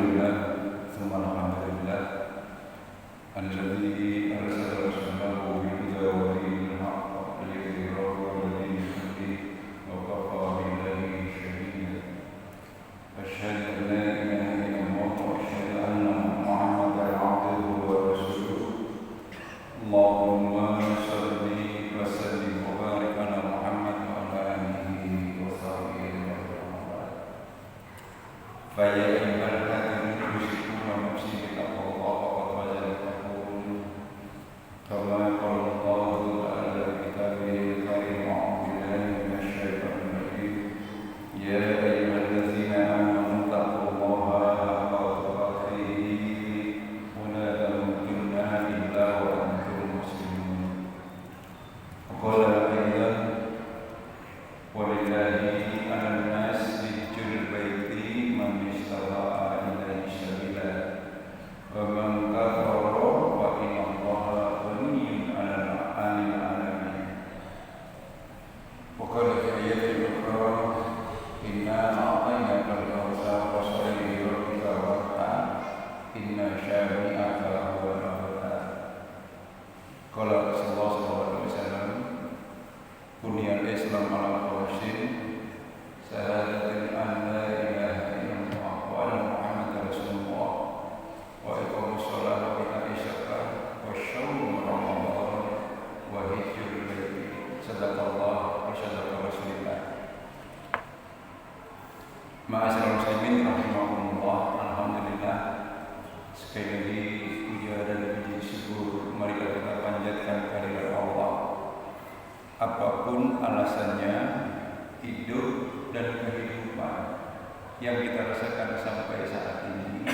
لله ثم الحمد لله الذي أرسل رسوله بالهدى ودين الحق ليظهره على دين كله وكفى بالله شهيدا أشهد أن لا إله إلا الله وأشهد أن محمدا عبده ورسوله اللهم صل وسلم وبارك على محمد وعلى آله وصحبه وسلم فيا أيها الذين أوصيكم ونفسي بتقوى الله وقد وجدتكم كما قال الله تعالى في كتابه الكريم أعوذ بالله من الشيطان الرجيم يا أيها الذين آمنوا اتقوا الله حق تقاته ولا تموتن إلا وأنتم مسلمون وقال أيضا ولله على الناس حج البيت من استطاع إليه سبيلا ومن كفر فإن الله غني عن العالمين وقال في آية أخرى إنا أعطيناك الكوثر فصل لربك وارحم إن شانئك هو الأبتر قال رسول الله صلى الله عليه وسلم بني الإسلام على خمس شهادة أن لا إله إلا الله وأن محمدا رسول الله وإقام الصلاة وإيتاء الزكاة والصوم رمضان وحج البيت صدق الله وصدق رسول الله. Ma'asyiral muslimin rahimakumullah. Alhamdulillah, sekali lagi puja dan puji syukur mari kita panjatkan kehadirat Allah. Apapun alasannya, hidup dan kehidupan yang kita rasakan sampai saat ini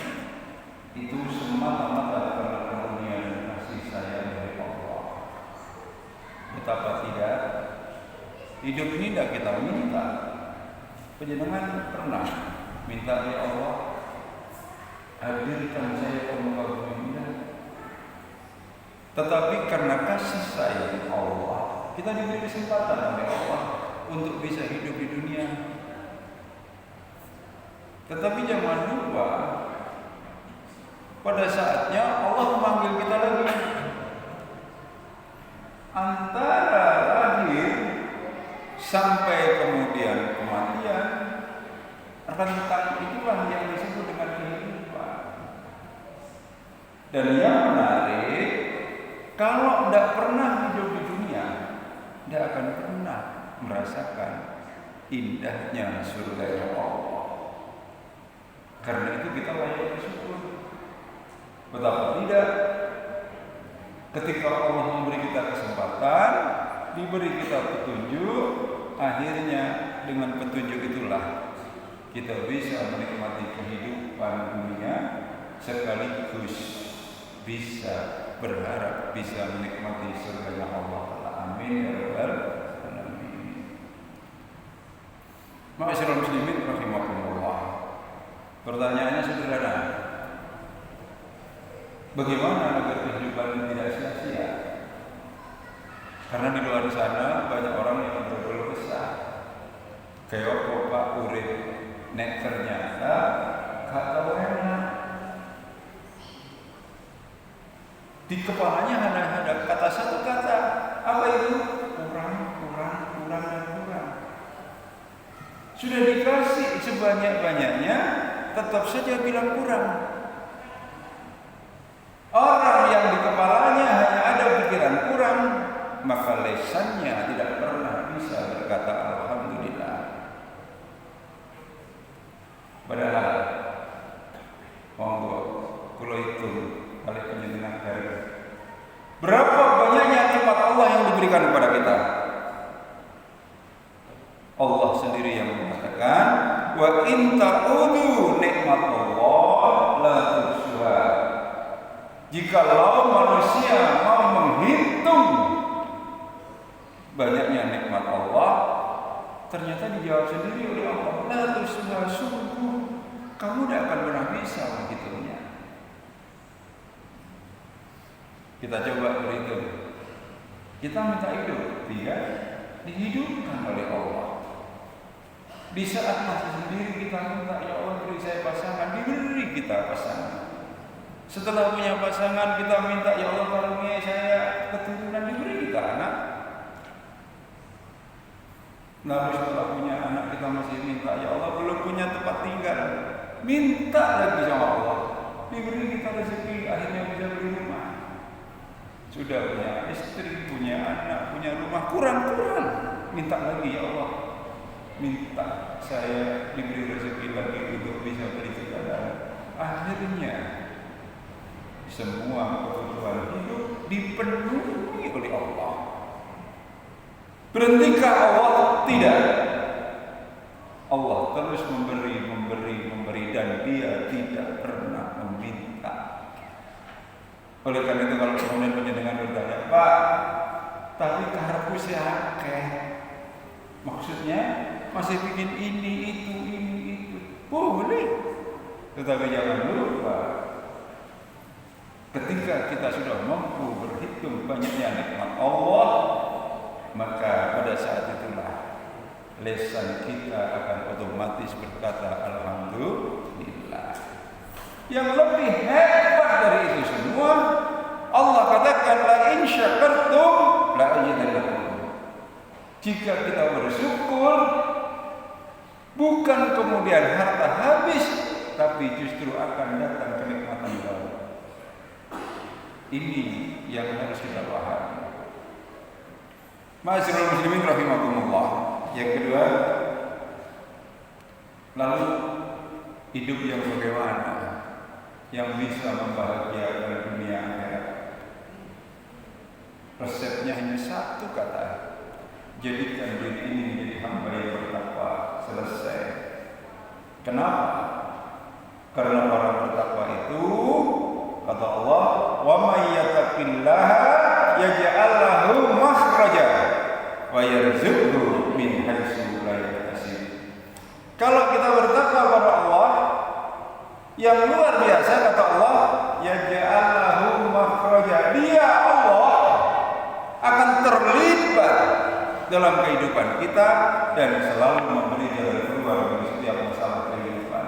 itu semata-mata karena karunia dan kasih sayang dari Allah. Betapa tidak, hidup ini tidak kita minta. Penjenengan pernah minta ya Allah, hadirkan saya ke muka bumi ini. Tetapi karena kasih sayang Allah, kita diberi kesempatan oleh Allah untuk bisa hidup di dunia. Tetapi jangan lupa, pada saatnya Allah memanggil kita lagi. Antara lahir sampai kemudian kematian, rentang itulah yang disebut dengan kehidupan. Dan yang menarik, kalau tidak pernah hidup di dunia, tidak akan pernah merasakan indahnya surga Allah. Karena itu kita layak bersyukur. Betapa tidak, ketika Allah memberi kita kesempatan, diberi kita petunjuk, akhirnya dengan petunjuk itulah kita bisa menikmati kehidupan dunia sekaligus bisa berharap bisa menikmati surga Allah. Amin ya rabbal alamin. Ma'asyiral muslimin rahimakumullah. Pertanyaannya sederhana. Bagaimana agar kehidupan tidak sia-sia? Karena di luar sana banyak orang yang berkeluh kesah. Kayak Pak urip nek ternyata gak tahu enak. Di kepalanya hanya ada kata satu kata. Apa itu? Kurang. Sudah dikasih sebanyak-banyaknya, tetap saja bilang kurang. Orang yang di kepalanya hanya ada pikiran kurang, maka lesannya tidak pernah bisa berkata alhamdulillah. Padahal monggo kula hitung kali penjenengan hari berapa banyaknya nikmat Allah yang diberikan kepada kita. Allah sendiri yang mengatakan wa in ta'udu nikmatullah la tuhsuha. Jikalau manusia mau menghitung banyaknya nikmat Allah, ternyata dijawab sendiri oleh Allah, la tuhsuha, sungguh kamu tidak akan pernah bisa menghitungnya. Kita coba berhitung. Kita minta hidup, tidak dihidupkan oleh Allah. Di saat masih sendiri kita minta, ya Allah beri saya pasangan, diberi kita pasangan. Setelah punya pasangan kita minta, ya Allah karuniai saya keturunan, diberi kita anak. Lalu setelah punya anak kita masih minta, ya Allah belum punya tempat tinggal, minta lagi sama Allah, diberi kita rezeki, akhirnya bisa beli rumah. Sudah punya istri, punya anak, punya rumah, kurang-kurang, minta lagi, ya Allah minta saya diberi rezeki lagi untuk bisa beli kendaraan. Akhirnya semua kebutuhan hidup dipenuhi oleh Allah. Berhentikah Allah? Tidak. Allah terus memberi dan Dia tidak pernah meminta. Oleh karena itu kalau kemudian penjenengan bertanya, Pak, tapi karepku sih akeh. Maksudnya masih bikin ini itu. Boleh. Tetapi jangan lupa, ketika kita sudah mampu berhitung banyaknya nikmat Allah, maka pada saat itulah lisan kita akan otomatis berkata alhamdulillah. Yang lebih hebat dari itu semua, Allah katakan la in syakartum la azidannakum. Jika kita bersyukur, bukan kemudian harta habis, tapi justru akan datang kenikmatan baru. Ini yang harus kita pahami. Ma'asyiral muslimin rahimakumullah. Yang kedua, lalu hidup yang bagaimana yang bisa membahagiakan dunia akhirat? Resepnya hanya satu kata: jadikan diri ini menjadi hamba yang bertakwa. Selesai. Kenapa? Karena orang bertakwa itu, kata Allah, wa may yattaqillaha yaj'al lahu makhraja wa yarzuqhu min haitsu la yahtasib. Kalau kita bertakwa kepada Allah, yang luar biasa, kata Allah, yaj'al lahu makhraja. Dia Allah akan terlibat dalam kehidupan kita dan selalu memberi jalan keluar dari setiap masalah kehidupan.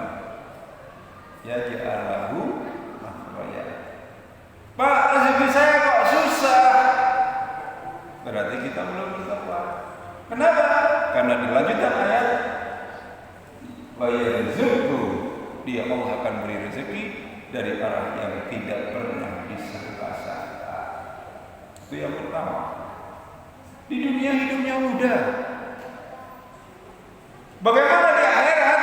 Yaj'al lahu makhraja. Pak, rezeki saya kok susah. Berarti kita belum bertakwa. Kenapa? Karena di lanjutan ayat, wa yarzuqhu, Dia Allah akan beri rezeki dari arah yang tidak pernah disangka-sangka. Itu yang pertama. Di dunia hidupnya mudah. Bagaimana di akhirat?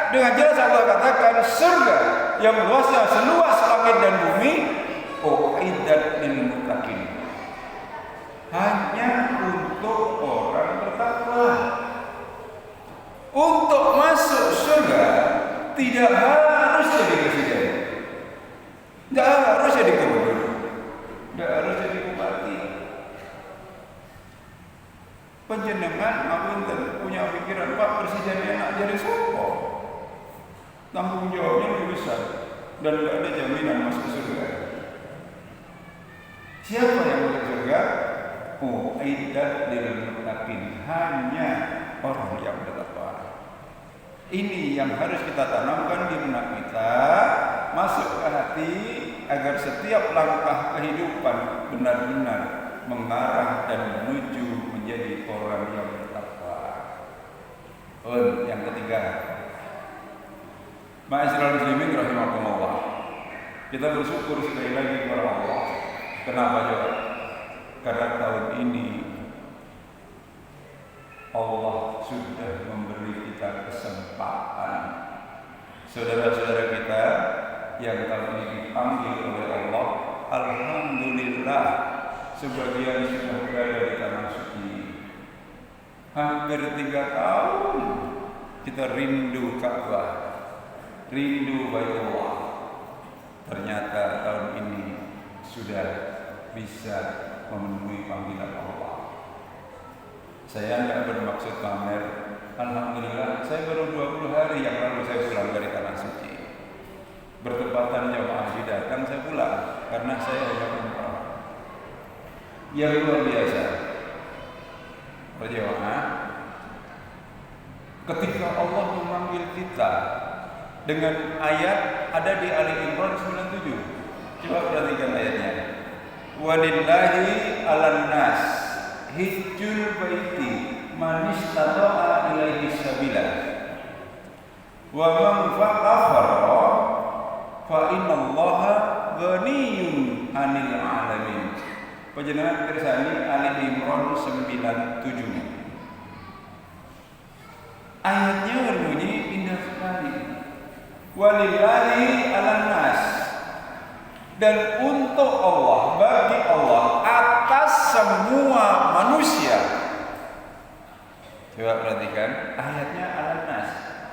Dengan jelas Allah katakan surga yang luasnya seluas langit dan bumi, uiddat lil muttaqin, hanya untuk orang bertakwa. Untuk masuk surga tidak harus jadi presiden, tidak harus jadi gubernur, tidak harus jadi bupati. Panjenengan ngapunten punya pikiran, Pak, presiden enak jadi sopo, tanggung jawabnya lebih besar dan tidak ada jaminan masuk surga. Siapa yang masuk surga? Uiddat lil muttaqin, hanya orang yang bertakwa. Ini yang harus kita tanamkan di benak kita, masuk ke hati, agar setiap langkah kehidupan benar-benar mengarah dan menuju menjadi orang yang bertakwa. Yang ketiga, ma'asyiral muslimin rahimakumullah, kita bersyukur sekali lagi kepada Allah. Kenapa juga? Karena tahun ini Allah sudah memberi kita kesempatan. Saudara-saudara kita yang tahun ini dipanggil oleh Allah, alhamdulillah, sebagian sudah berada di tanah suci. Hampir 3 tahun kita rindu Ka'bah, rindu Baitullah. Ternyata tahun ini sudah bisa memenuhi panggilan Allah. Saya tidak bermaksud pamer. Alhamdulillah, saya baru 20 hari yang lalu saya pulang dari tanah suci. Bertepatan jamaah haji datang, saya pulang karena saya hanya umrah. Yang luar biasa, berjamaah Ketika Allah memanggil kita dengan ayat ada di Ali Imran 97. Coba perhatikan ayatnya. Walillahi 'alan nas hijjul baiti man istata'a ilaihi sabila. Wa man kafara fa innallaha ghaniyyun 'anil 'alamin. Panjenengan kersani Ali Imran 97. Ayatnya berbunyi indah sekali. Walillahi 'alan nas, dan untuk Allah, bagi Allah, atas semua manusia. Coba perhatikan ayatnya 'alan nas,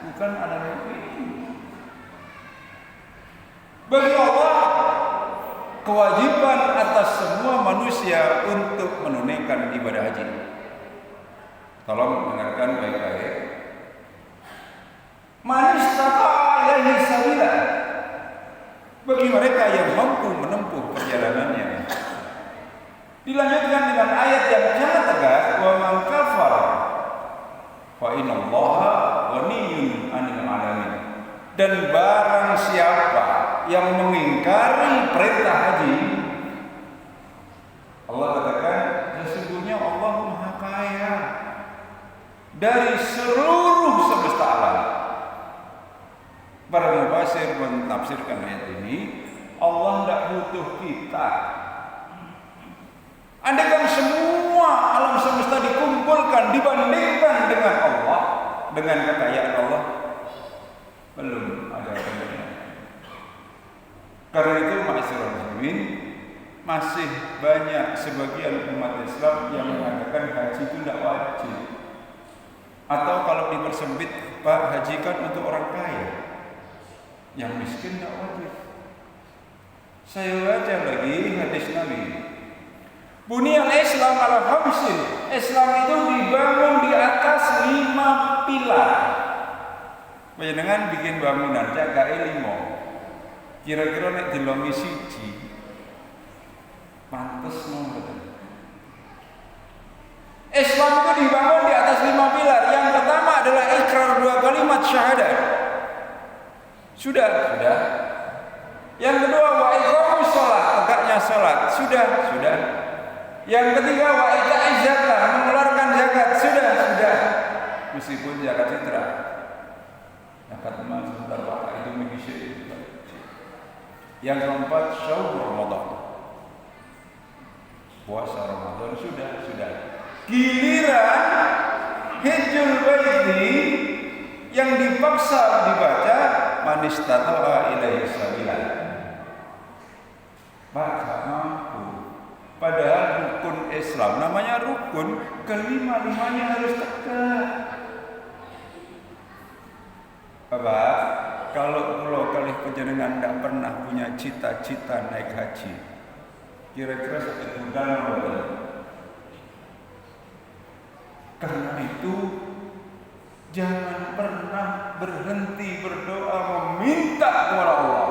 bukan 'alal mu'minin. Bagi Allah kewajiban atas semua manusia untuk menunaikan ibadah haji. Tolong dengarkan baik-baik. Man istata'a ilaihi sabila, bagi mereka yang mampu menempuh perjalanannya. Dilanjutkan dengan ayat yang sangat tegas, wa man kafara fa innallaha ghaniyyun 'anil 'alamin. Dan barang siapa yang mengingkari perintah haji, Allah katakan sesungguhnya Allah Maha Kaya dari seluruh semesta alam. Para mufasir mentafsirkan ayat ini, Allah tidak butuh kita. Andaikan semua alam semesta dikumpulkan dibandingkan dengan Allah, dengan kekayaan Allah, belum ada kemungkinan. Karena itu ma'asyiral muslimin, masih banyak sebagian umat Islam yang mengatakan haji itu tidak wajib. Atau kalau dipersempit, Pak, haji kan untuk orang kaya, yang miskin tidak wajib. Saya baca lagi hadis Nabi. Buniyal Islam ala khamsin. Islam itu dibangun di atas 5 pilar. Panjenengan bikin bangunan jagae 5. Kira-kira nek dilongi siji pantes mboten. Islam itu dibangun di atas 5 pilar. Yang pertama adalah ikrar 2 kalimat syahadat. Sudah. Yang kedua wa iqamus shalah, tegaknya salat. Sudah. Yang ketiga wa ita'iz zakat, mengeluarkan zakat. Sudah. Meskipun zakat fitrah. Zakat emas sebentar Pak, itu mengisi. Yang keempat syaum Ramadan. Puasa Ramadan sudah. Giliran hijjul baiti yang dipaksa dibaca man istata'a ilaihi sabila. Maka mampu. Padahal rukun Islam namanya rukun, kelima-limanya harus tegak. Bapak, kalau pulau kali panjenengan tidak pernah punya cita-cita naik haji, kira-kira satu bulan apa? Karena itu jangan pernah berhenti berdoa meminta kepada Allah.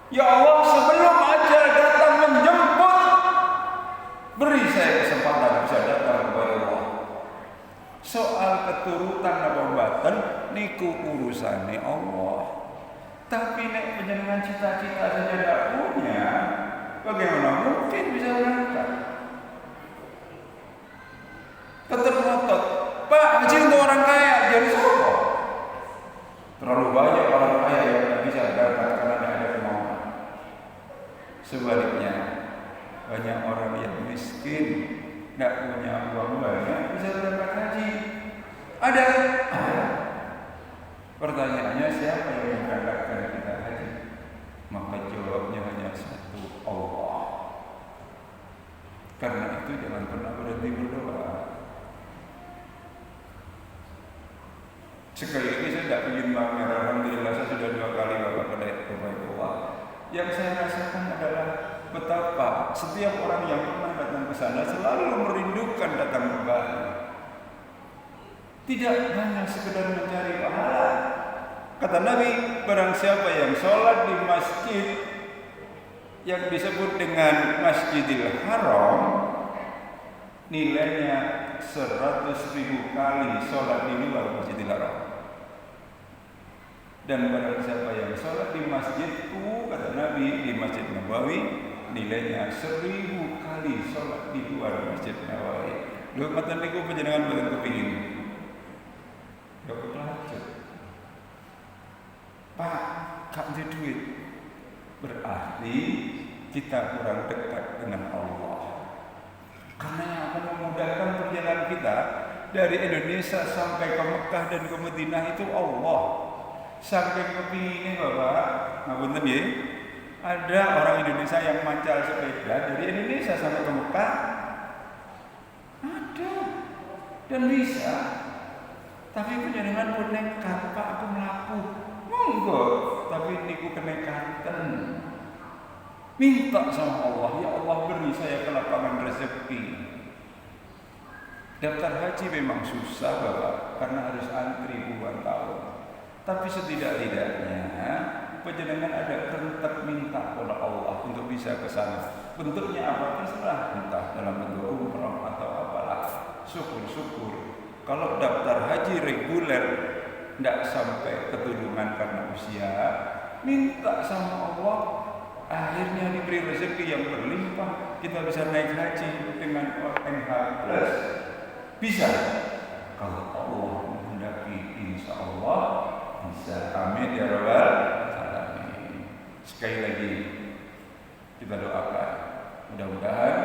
Ya Allah, sebelum ajal datang menjemput, beri saya kesempatan bisa datang kepada Allah. Soal keturutan apa mboten niku urusane Allah. Tapi nek panjenengan cita-cita saja tidak punya, bagaimana mungkin bisa berangkat? Tetap ngotot, Pak, haji untuk orang kaya, jadi siapa? Terlalu banyak orang kaya yang tidak bisa berangkat karena tidak ada kemauan. Sebaliknya, banyak orang yang miskin, tidak punya uang banyak, bisa berangkat haji. Ada. Pertanyaannya, siapa yang memberangkatkan kita haji? Maka jawabnya hanya satu, Allah. Karena itu jangan pernah berhenti berdoa. Sekali lagi saya tidak ingin pamer, alhamdulillah saya sudah 2 kali bapak ke Allah. Yang saya rasakan adalah betapa setiap orang yang pernah datang ke sana selalu merindukan datang kembali. Tidak hanya sekedar mencari pahala. Kata Nabi, barang siapa yang sholat di masjid yang disebut dengan Masjidil Haram, nilainya 100.000 kali sholat di luar Masjidil Haram. Dan barang siapa yang sholat di masjidku, kata Nabi, di Masjid Nabawi, nilainya 1000 kali sholat di luar Masjid Nabawi. Lu matan niku panjenengan boten kepingin. Ya kepelajar. Pak, gak ada duit. Berarti kita kurang dekat dengan Allah. Karena yang akan memudahkan perjalanan kita dari Indonesia sampai ke Mekah dan ke Madinah itu Allah. Sampai kepinginnya Bapak, ngapunten ya, ada orang Indonesia yang mancal sepeda dari Indonesia sampai ke Mekah. Ada dan bisa. Tapi panjenengan pun nekat, Pak, aku melaku. Monggo, tapi niku kenekatan. Minta sama Allah, ya Allah beri saya kelapangan rezeki. Daftar haji memang susah Bapak, karena harus antri puluhan tahun. Tapi setidak-tidaknya panjenengan ada kerentak minta kepada Allah untuk bisa ke sana. Bentuknya apa terserah, entah dalam bentuk umroh atau apalah. Syukur-syukur. Kalau daftar haji reguler tidak sampai keturunan karena usia, minta sama Allah, akhirnya diberi rezeki yang berlimpah, kita bisa naik haji dengan ONH plus. Bisa. Kalau Allah menghendaki, insya Allah bisa. Amin ya rabbal alamin. Sekali lagi kita doakan, mudah-mudahan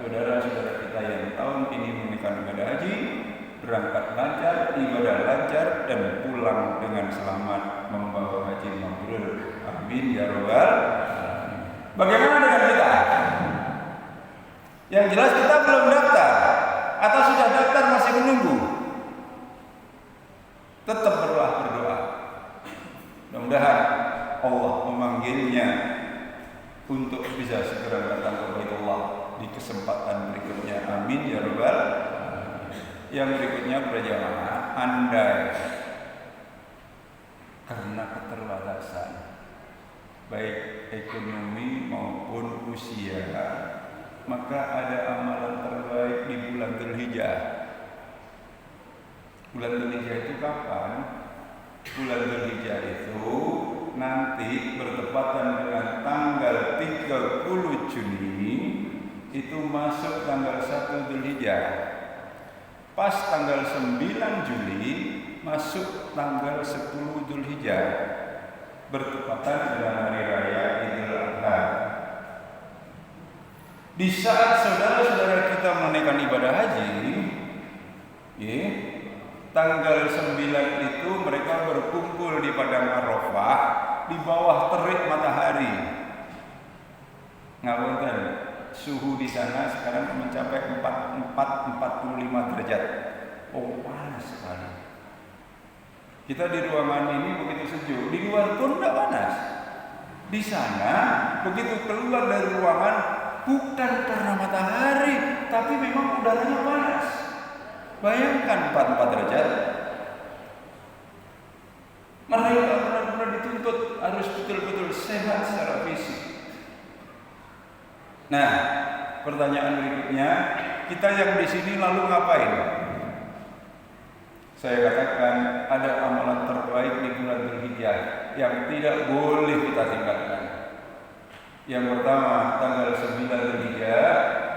saudara-saudara kita yang tahun ini menunaikan ibadah haji berangkat lancar, ibadah lancar, dan pulang dengan selamat membawa haji mabrur. Amin ya rabbal alamin. Bagaimana dengan kita? Yang jelas kita belum daftar atau sudah daftar masih menunggu. Tetap berdoa. Mudah-mudahan Allah memanggilnya untuk bisa segera datang ke Baitullah di kesempatan berikutnya. Amin ya rabbal alamin. Yang berikutnya berjamaah, andai karena keterbatasan baik ekonomi maupun usia, maka ada amalan terbaik di bulan Dzulhijjah. Bulan Dzulhijjah itu kapan? Bulan Dzulhijjah itu nanti bertepatan dengan tanggal 30 Juni, itu masuk tanggal 1 Dzulhijjah. Pas tanggal 9 Juli masuk tanggal 10 Dzulhijjah, bertepatan dengan hari raya Idul Adha. Di saat saudara-saudara kita menunaikan ibadah haji, tanggal 9 itu mereka berkumpul di padang Arafah di bawah terik matahari. Ngapunten, suhu di sana sekarang mencapai 45 derajat. Oh, panas sekali. Kita di ruangan ini begitu sejuk, di luar pun tidak panas. Di sana begitu keluar dari ruangan, bukan karena matahari, tapi memang udaranya panas. Bayangkan 44 derajat. Mereka benar-benar dituntut harus betul-betul sehat secara fisik. Nah, pertanyaan berikutnya, kita yang di sini lalu ngapain? Saya katakan ada amalan terbaik di bulan Dzulhijjah yang tidak boleh kita tinggalkan. Yang pertama, tanggal 9 Dzulhijjah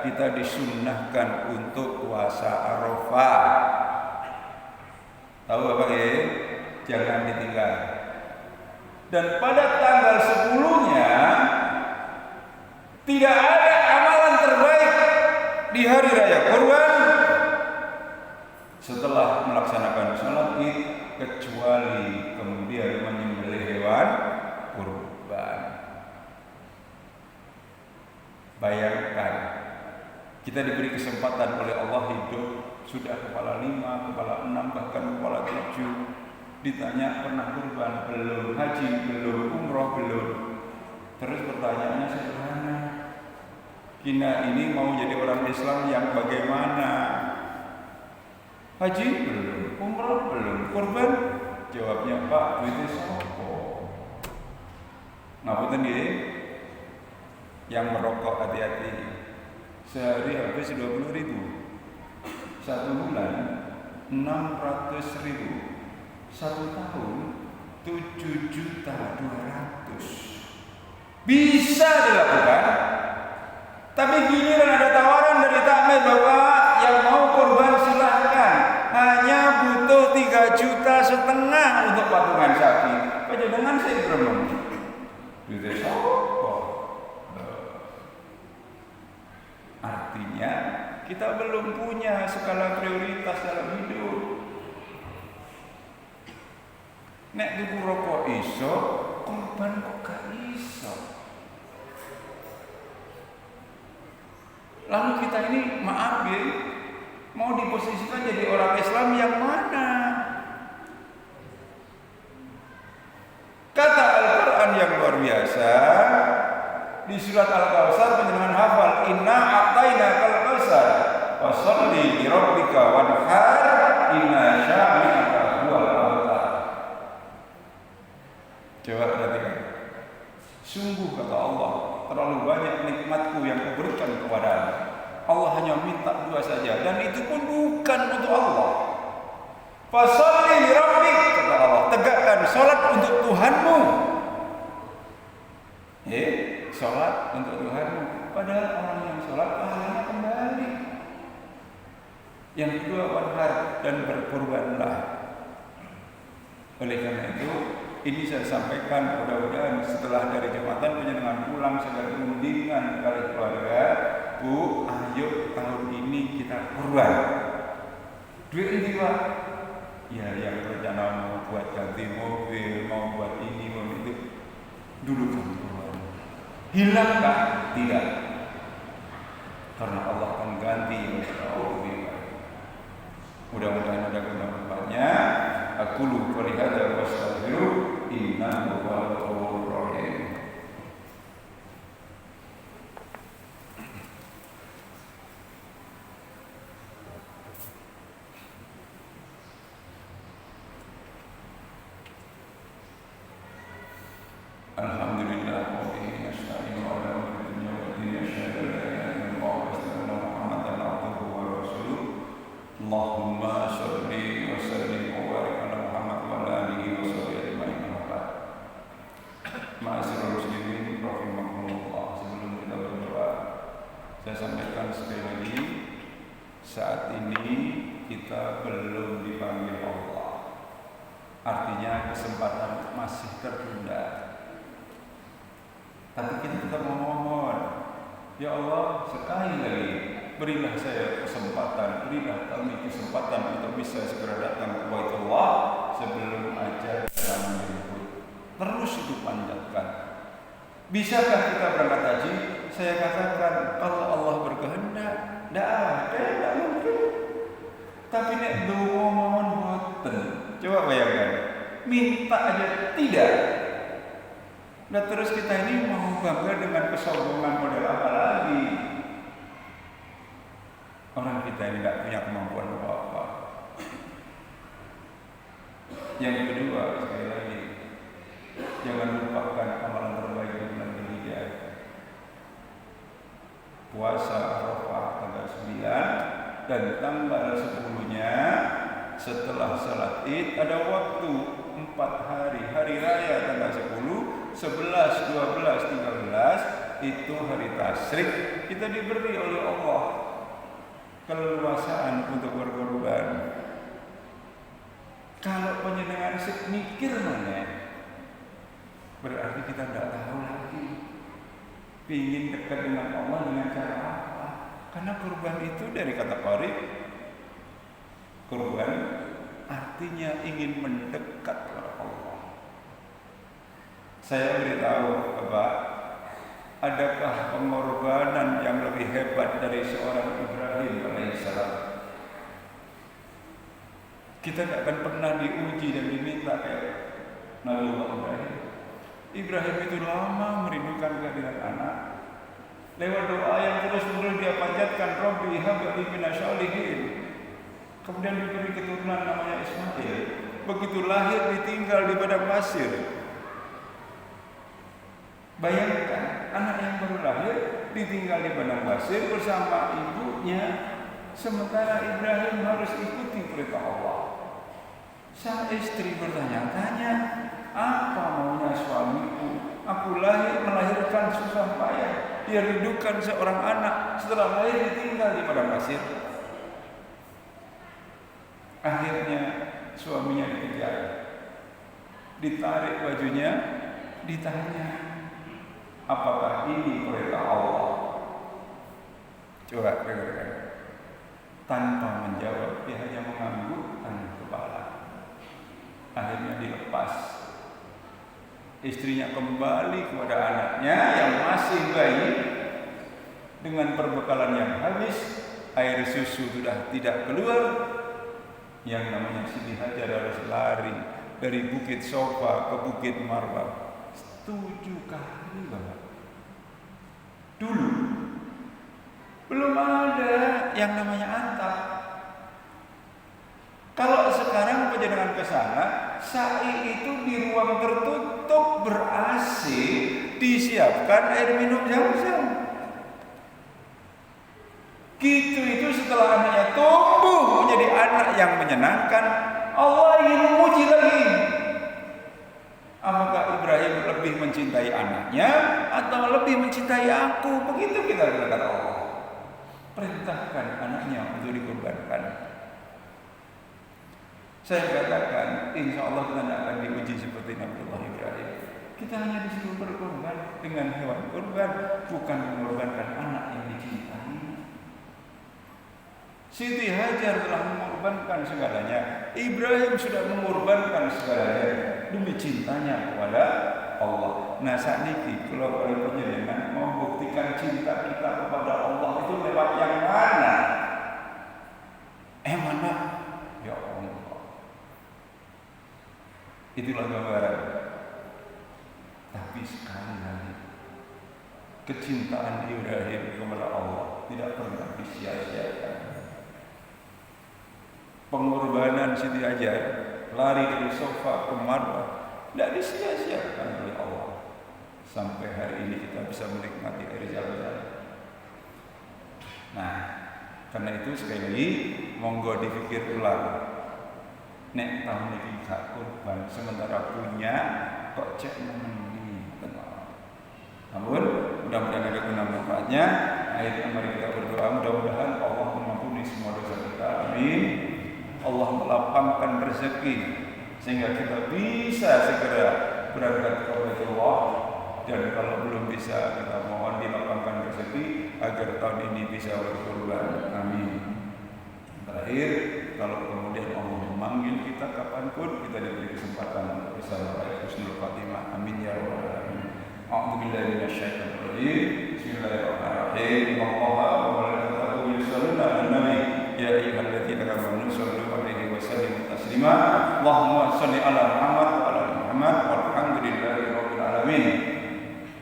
kita disunnahkan untuk puasa Arafah. Tahu apa ya? Jangan ditinggal. Dan pada tanggal 10-nya tidak ada amalan terbaik di hari raya Kurban setelah melaksanakan sholat Id kecuali kemudian menyembelih hewan kurban. Bayangkan, kita diberi kesempatan oleh Allah hidup sudah kepala 5, kepala 6, bahkan kepala 7. Ditanya pernah kurban? Belum. Haji? Belum. Umroh? Belum. Terus pertanyaannya sederhana, kita ini mau jadi orang Islam yang bagaimana? Haji? Belum. Umroh? Belum. Kurban? Jawabnya, Pak, duitnya sopo. Ngapunten nggih? Yang merokok hati-hati. Sehari habis 20.000. 1 bulan 600.000, 1 tahun 7.200.000. Bisa dilakukan. Tapi giliran ada tawaran dari takmir bahwa yang mau kurban silahkan, hanya butuh 3,5 juta untuk patungan sapi. Panjenengan sing gremeng. Duwe sapa? Artinya kita belum punya skala prioritas dalam hidup. Nek tuku rokok iso, kurban kok gak iso. Lalu kita ini maaf ya, mau diposisikan jadi orang Islam yang mana? Kata Al-Quran yang luar biasa di surat Al-Kautsar, panjenengan hafal, inna a'tainakal kautsar fasholli li rabbika wanhar inna syani'aka huwal abtar. Coba perhatikan. Sungguh kata Allah, terlalu banyak nikmatku yang kuberikan kepada Allah hanya minta 2 saja, dan itu pun bukan untuk Allah. Fasholli li rabbik, kata Allah, tegakkan salat untuk Tuhanmu. Salat untuk Tuhanmu. Padahal orang yang salat pahalanya kembali. Yang kedua, wanhar, dan berkurbanlah. Oleh karena itu, ini saya sampaikan, mudah-mudahan setelah dari Jumatan panjenengan pulang segala rundingan kali keluarga, Bu, ayo tahun ini kita kurban. Duit ini Pak, ya yang rencana mau buat ganti mobil, mau buat ini, mau itu, dulu kan kurban. Hilangkah? Tidak. Karena Allah akan ganti yang jauh lebih baik. Mudah-mudahan ada guna-gunanya. Aku lupa lihat dan wastaghfiru innahu huwal ghafurur rahim. Alhamdulillah wa bihi nasta'inu ala umuri dunya wa dini asyhadu an la ilaha illallah wa asyhadu anna Muhammadan abduhu wa rasuluh. Allahumma sholli wa sallim wa barik ala Muhammad wa ala alihi wa sahbihi ajma'in. Ma'asyiral muslimin rahimakumullah. Sebelum kita berdoa, saya sampaikan sekali lagi, saat ini kita belum dipanggil Allah. Artinya kesempatan masih tertunda. Tapi kita tetap memohon, ya Allah, sekali lagi berilah saya kesempatan, berilah kami kesempatan untuk bisa segera datang ke Baitullah sebelum ajal kami dijemput. Terus itu panjatkan. Bisakah kita berangkat haji? Saya katakan, kalau Allah berkehendak, tidak mungkin. Tapi nek donga mohon boten. Coba bayangkan, minta aja tidak. Nah terus kita ini mau bangga dengan kesombongan model apa lagi? Orang kita ini tidak punya kemampuan apa-apa. Yang kedua, sekali lagi, jangan lupakan amalan terbaik di bulan Dzulhijjah. Puasa Arafah tanggal 9 dan tanggal 10-nya setelah salat Id ada waktu 4 hari, hari raya tanggal 10, 11, 12, 13 itu hari tasyrik. Kita diberi oleh Allah keleluasaan untuk berkorban. Kalau panjenengan mikir mana, berarti kita tidak tahu lagi ingin dekat dengan Allah dengan cara apa. Karena kurban itu dari kata qarib, kurban artinya ingin mendekat kepada Allah. Saya beritahu Bapak, adakah pengorbanan yang lebih hebat dari seorang Ibrahim alaihissalam? Kita tidak akan pernah diuji dan diminta kayak Nabi Ibrahim. Ibrahim itu lama merindukan kehadiran anak. Lewat doa yang terus-menerus dia panjatkan, Rabbi hab li minasyolihin. Kemudian diberi keturunan namanya Ismail. Begitu lahir ditinggal di padang pasir. Bayangkan, anak yang baru lahir ditinggal di padang pasir bersama ibunya Sementara Ibrahim harus ikuti perintah Allah. Sang istri bertanya-tanya, apa maunya suamiku? Aku melahirkan susah payah. Dia rindukan seorang anak. Setelah lahir ditinggal di padang pasir. Akhirnya suaminya dikejar, ditarik bajunya, ditanya, apakah ini perintah Allah? Coba dengarkan. Tanpa menjawab, dia hanya menganggukkan kepala. Akhirnya dilepas. Istrinya kembali kepada anaknya yang masih bayi dengan perbekalan yang habis. Air susu sudah tidak keluar. Yang namanya Siti Hajar harus lari dari Bukit Sofa ke Bukit Marwah 7 kali, Bapak. Dulu belum ada yang namanya atap. Kalau sekarang penjenengan ke sana, sa'i itu di ruang tertutup ber-AC, disiapkan air minum Zam-Zam. Gitu itu setelah anaknya tumbuh menjadi anak yang menyenangkan, Allah ingin memuji lagi. Apakah Ibrahim lebih mencintai anaknya atau lebih mencintai aku? Begitu kita kata Allah. Perintahkan anaknya untuk dikorbankan. Saya katakan, insya Allah kita tidak akan diuji seperti Nabi Allah Ibrahim. Kita hanya disuruh berkorban dengan hewan kurban, bukan mengorbankan anak yang dicintai. Siti Hajar telah mengorbankan segalanya. Ibrahim sudah mengorbankan segalanya demi cintanya kepada Allah. Nah saat ini kalau oleh penjenengan membuktikan cinta kita kepada Allah itu lewat yang mana? Mana? Ya Allah. Itulah gambaran. Tapi sekali lagi kecintaan Ibrahim kepada Allah tidak pernah disia-siakan. Pengorbanan Siti Hajar lari dari Sofa ke Marwah tidak disia-siakan oleh Allah. Sampai hari ini kita bisa menikmati air Zam-Zam. Nah, karena itu sekali lagi monggo dipikir ulang. Nek tahun ini gak kurban, sementara punya kok cek memenuhi. Namun mudah-mudahan ada guna manfaatnya. Akhirnya mari kita berdoa, mudah-mudahan Allah mengampuni semua dosa kita. Amin. Allah melapangkan rezeki sehingga kita bisa segera berangkat ke Baitullah, dan kalau belum bisa kita mohon dilapangkan rezeki agar tahun ini bisa berkurban. Amin. Terakhir, kalau kemudian Allah memanggil kita kapanpun, kita diberi kesempatan untuk bisa meraih husnul khatimah. Amin ya rabbal alamin. A'udzubillahi minasyaitonir rajim. Bismillahirrahmanirrahim. Allaha wa malaikatahu yusholluna 'alan nabi. Ya ayyuhalladzina amanu shallu 'alaihi wa sallimu taslima. Allahumma shalli 'ala Muhammad wa 'ala Muhammad walhamdulillahi rabbil alamin.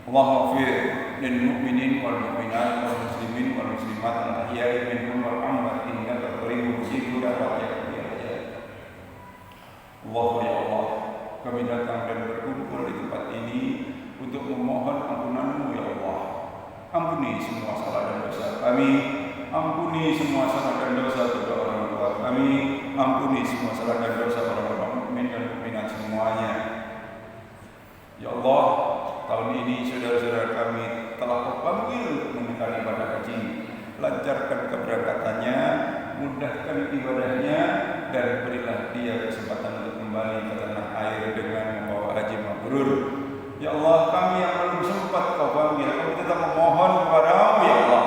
Allahumma fir lil mu'minin wal mu'minat wal muslimin wal muslimat al ahya'i minhum wal amwat innaka qaribun mujibud da'wat ya Allah. Ya Allah, kami datang dan berkumpul di tempat ini untuk memohon ampunan-Mu ya Allah. Ampuni semua salah dan dosa kami. Ampuni semua salah dan dosa kedua orang tua kami. Ampuni semua salah dan dosa orang-orang mukmin dan mukminat semuanya. Ya Allah, tahun ini saudara-saudara kami telah Kau panggil menunaikan ibadah haji. Lancarkan keberangkatannya, mudahkan ibadahnya, dan berilah dia kesempatan untuk kembali ke tanah air dengan membawa haji mabrur. Ya Allah, kami yang belum sempat Kau panggil, kami tetap memohon kepada-Mu ya Allah.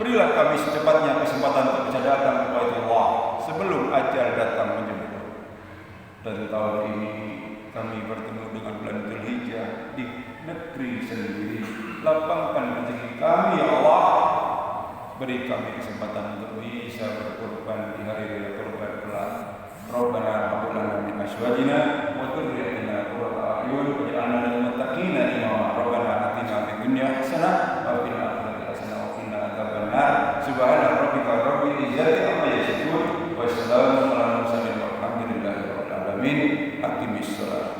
Berilah kami secepatnya kesempatan untuk bisa datang kepada Allah sebelum ajal datang menjemput. Dan tahun ini kami bertemu dengan bulan Dzulhijjah di negeri sendiri. Lapangkan rezeki kami ya Allah. Beri kami kesempatan untuk bisa berkorban di hari raya kurban kelak. Rabbana hab lana min azwajina wa dhurriyyatina qurrata a'yun waj'alna lil muttaqina imama. Rabbana atina fid dunya hasanah wa fil akhirati hasanah wa qina adzabannar. Subhana rabbika rabbil izzati amma yasifun wa salamun alal mursalin walhamdulillahi rabbil alamin. Aqimis shalah.